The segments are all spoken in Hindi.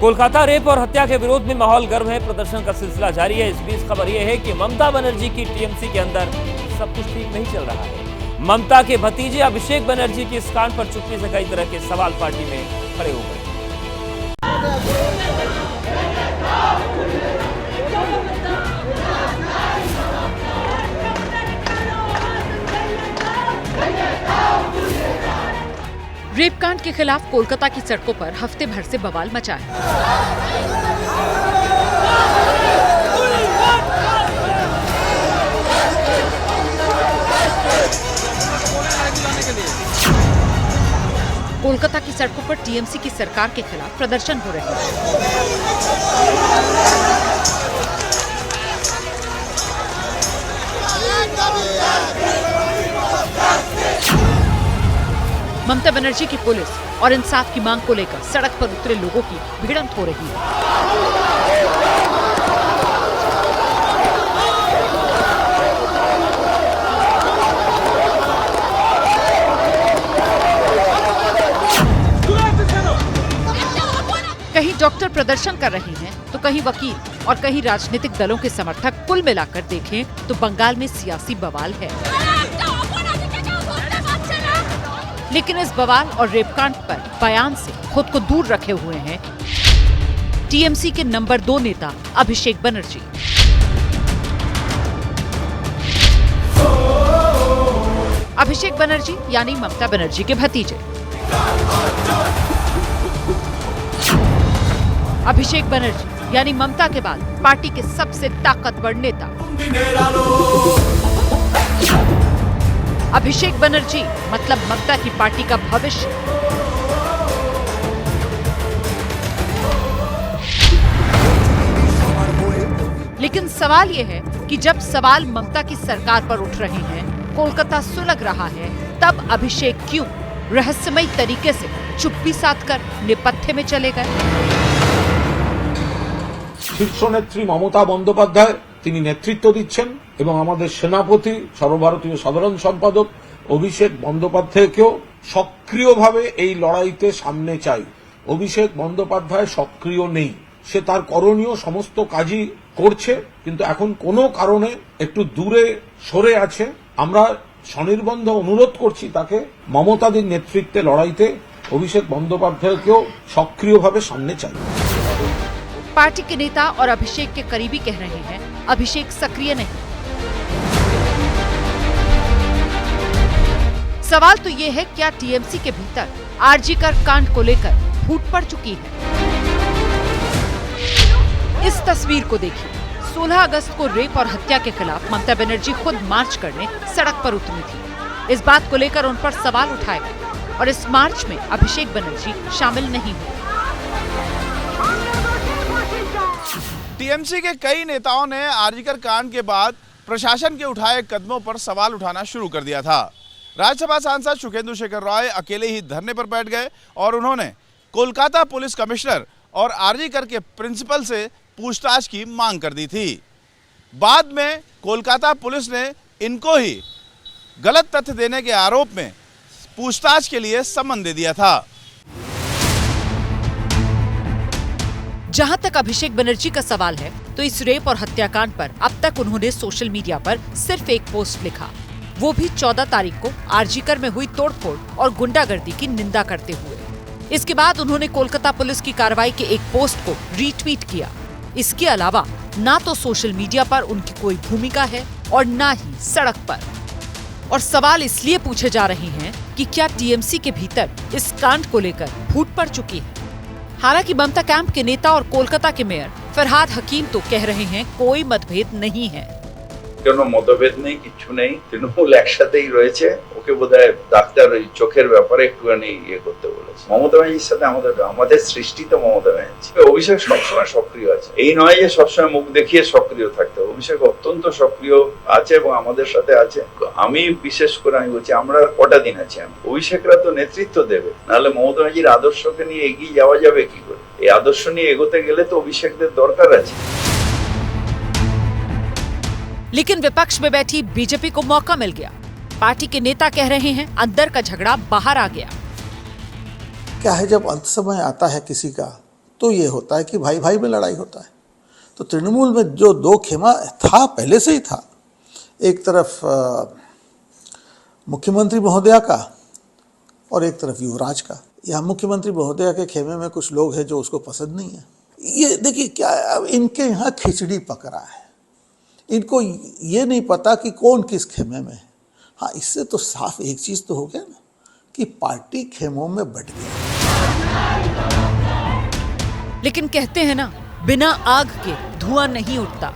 कोलकाता रेप और हत्या के विरोध में माहौल गर्म है, प्रदर्शन का सिलसिला जारी है। इस बीच खबर यह है कि ममता बनर्जी की टीएमसी के अंदर सब कुछ ठीक नहीं चल रहा है। ममता के भतीजे अभिषेक बनर्जी की इस कांड पर चुप्पी से कई तरह के सवाल पार्टी में खड़े हो गए। रेप कांड के खिलाफ कोलकाता की सड़कों पर हफ्ते भर से बवाल मचा है। कोलकाता की सड़कों पर टीएमसी की सरकार के खिलाफ प्रदर्शन हो रहे हैं। ममता बनर्जी की पुलिस और इंसाफ की मांग को लेकर सड़क पर उतरे लोगों की भिड़ंत हो रही है। कहीं डॉक्टर प्रदर्शन कर रहे हैं तो कहीं वकील और कहीं राजनीतिक दलों के समर्थक। कुल मिलाकर देखें तो बंगाल में सियासी बवाल है। लेकिन इस बवाल और रेपकांड पर बयान से खुद को दूर रखे हुए हैं टीएमसी के नंबर 2 नेता अभिषेक बनर्जी। अभिषेक बनर्जी यानी ममता बनर्जी के भतीजे। अभिषेक बनर्जी यानी ममता के बाद पार्टी के सबसे ताकतवर नेता। अभिषेक बनर्जी मतलब ममता की पार्टी का भविष्य। लेकिन सवाल यह है कि जब सवाल ममता की सरकार पर उठ रहे हैं, कोलकाता सुलग रहा है, तब अभिषेक क्यों रहस्यमयी तरीके से चुप्पी साधकर नेपथ्य में चले गए? शीर्ष नेत्री ममता बंदोपाध्याय তিনি নেতৃত্ব দিচ্ছেন এবং আমাদের সেনাপতি সর্বভারতীয় সাধারণ সম্পাদক অভিষেক বন্দ্যোপাধ্যায়কেও সক্রিয়ভাবে এই লড়াইতে সামনে চাই। অভিষেক বন্দ্যোপাধ্যায় সক্রিয় নেই, সে তার করণীয় সমস্ত কাজই করছে, কিন্তু এখন কোনো কারণে একটু দূরে সরে আছে। আমরা স্বনির্বন্ধ অনুরোধ করছি তাকে মমতাদির নেতৃত্বে লড়াইতে অভিষেক বন্দ্যোপাধ্যায়কেও সক্রিয়ভাবে সামনে চাই। पार्टी के नेता और अभिषेक के करीबी कह रहे हैं अभिषेक सक्रिय नहीं। सवाल तो ये है, क्या टीएमसी के भीतर आरजी कर कांड को लेकर फूट पड़ चुकी है? इस तस्वीर को देखिए। 16 अगस्त को रेप और हत्या के खिलाफ ममता बनर्जी खुद मार्च करने सड़क पर उतरी थी। इस बात को लेकर उन पर सवाल उठाए गए और इस मार्च में अभिषेक बनर्जी शामिल नहीं हुए। टीएमसी के कई नेताओं ने आरजीकर कांड के बाद प्रशासन के उठाए कदमों पर सवाल उठाना शुरू कर दिया था। राज्यसभा सांसद शुकेंदु शेखर रॉय अकेले ही धरने पर बैठ गए और उन्होंने कोलकाता पुलिस कमिश्नर और आरजीकर के प्रिंसिपल से पूछताछ की मांग कर दी थी। बाद में कोलकाता पुलिस ने इनको ही गलत तथ्य देने के आरोप में पूछताछ के लिए सम्मन दे दिया था। जहां तक अभिषेक बनर्जी का सवाल है, तो इस रेप और हत्याकांड पर अब तक उन्होंने सोशल मीडिया पर सिर्फ एक पोस्ट लिखा, वो भी 14 तारीख को आरजीकर में हुई तोड़फोड़ और गुंडागर्दी की निंदा करते हुए। इसके बाद उन्होंने कोलकाता पुलिस की कार्रवाई के एक पोस्ट को रीट्वीट किया। इसके अलावा ना तो सोशल मीडिया पर उनकी कोई भूमिका है और ना ही सड़क पर। और सवाल इसलिए पूछे जा रहे हैं कि क्या टीएमसी के भीतर इस कांड को लेकर फूट पड़ चुकी है? हालांकि ममता कैंप के नेता और कोलकाता के मेयर फरहाद हकीम तो कह रहे हैं कोई मतभेद नहीं है। কোনো মতভেদ নেই, কিছু নেই, তৃণমূল একসাথেই রয়েছে। ওকে বোধহয় ডাক্তার ওই চোখের ব্যাপারে একটুখানি ইয়ে করতে বলেছে। মমতা ব্যানার্জির সাথে আমাদের সৃষ্টি তো মমতা ব্যানার্জি। অভিষেক সবসময় সক্রিয় আছে, এই নয় যে সবসময় মুখ দেখিয়ে সক্রিয় থাকতে। অভিষেক অত্যন্ত সক্রিয় আছে এবং আমাদের সাথে আছে। আমি বিশেষ করে আমি বলছি, আমরা কটা দিন আছি, অভিষেকরা তো নেতৃত্ব দেবে, নাহলে মমতা ব্যানার্জির আদর্শকে নিয়ে এগিয়ে যাওয়া যাবে কি করে? এই আদর্শ নিয়ে এগোতে গেলে তো অভিষেকদের দরকার আছে। लेकिन विपक्ष में बैठी बीजेपी को मौका मिल गया। पार्टी के नेता कह रहे हैं अंदर का झगड़ा बाहर आ गया। क्या है, जब अंत समय आता है किसी का तो ये होता है कि भाई भाई में लड़ाई होता है। तो तृणमूल में जो दो खेमा था, पहले से ही था, एक तरफ मुख्यमंत्री महोदया का और एक तरफ युवराज का। यहाँ मुख्यमंत्री महोदया के खेमे में कुछ लोग हैं जो उसको पसंद नहीं है। ये देखिए क्या है, अब इनके यहाँ खिचड़ी पक रहा है, इनको ये नहीं पता कि कौन किस खेमे में है। हाँ, इससे तो साफ एक चीज़ तो हो गया ना कि पार्टी खेमों में बट गई। लेकिन कहते हैं ना, बिना आग के धुआं नहीं उठता।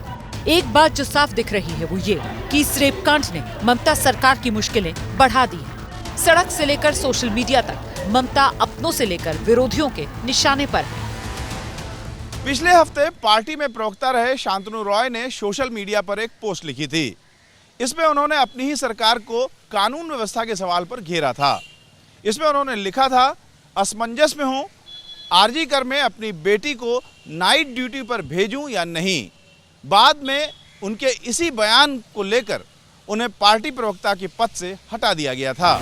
एक बात जो साफ दिख रही है वो ये कि इस रेपकांड ने ममता सरकार की मुश्किलें बढ़ा दी हैं। सड़क से लेकर सोशल मीडिया तक ममता अपनों से लेकर विरोधियों के निशाने पर है। पिछले हफ्ते पार्टी में प्रवक्ता रहे शांतनु रॉय ने सोशल मीडिया पर एक पोस्ट लिखी थी। इसमें उन्होंने अपनी ही सरकार को कानून व्यवस्था के सवाल पर घेरा था। इसमें उन्होंने लिखा था, असमंजस में हूं, आरजी कर में अपनी बेटी को नाइट ड्यूटी पर भेजूं या नहीं। बाद में उनके इसी बयान को लेकर उन्हें पार्टी प्रवक्ता के पद से हटा दिया गया था।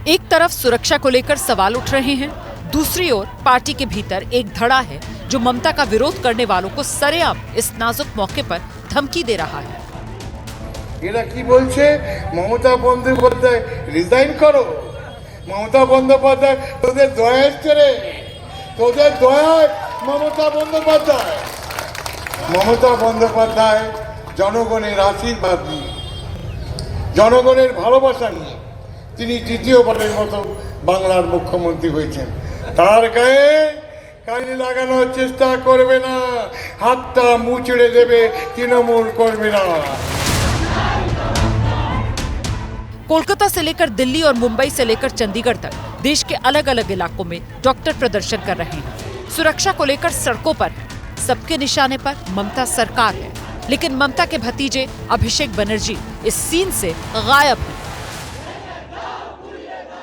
एक तरफ सुरक्षा को लेकर सवाल उठ रहे हैं, दूसरी ओर पार्टी के भीतर एक धड़ा है जो ममता का विरोध करने वालों को सरेआम इस नाजुक मौके पर धमकी दे रहा है। এরা কি বলছে, মমতা বন্দ্যোপাধ্যায় রিজাইন করো, মমতা বন্দ্যোপাধ্যায় তোদের দয়া এসছে রে, তোদের দয়ায় মমতা বন্দ্যোপাধ্যায় জনগণের আশীর্বাদ নিয়ে, জনগণের ভালোবাসা নিয়ে তিনি দ্বিতীয়বারের মতো বাংলার মুখ্যমন্ত্রী হয়েছেন। তার গায়ে কালি লাগানোর চেষ্টা করবে না, হাতটা মুচড়ে দেবে, তৃণমূল করবে না। कोलकाता से लेकर दिल्ली और मुंबई से लेकर चंडीगढ़ तक देश के अलग अलग इलाकों में डॉक्टर प्रदर्शन कर रहे हैं। सुरक्षा को लेकर सड़कों पर सबके निशाने पर ममता सरकार है, लेकिन ममता के भतीजे अभिषेक बनर्जी इस सीन से गायब हैं।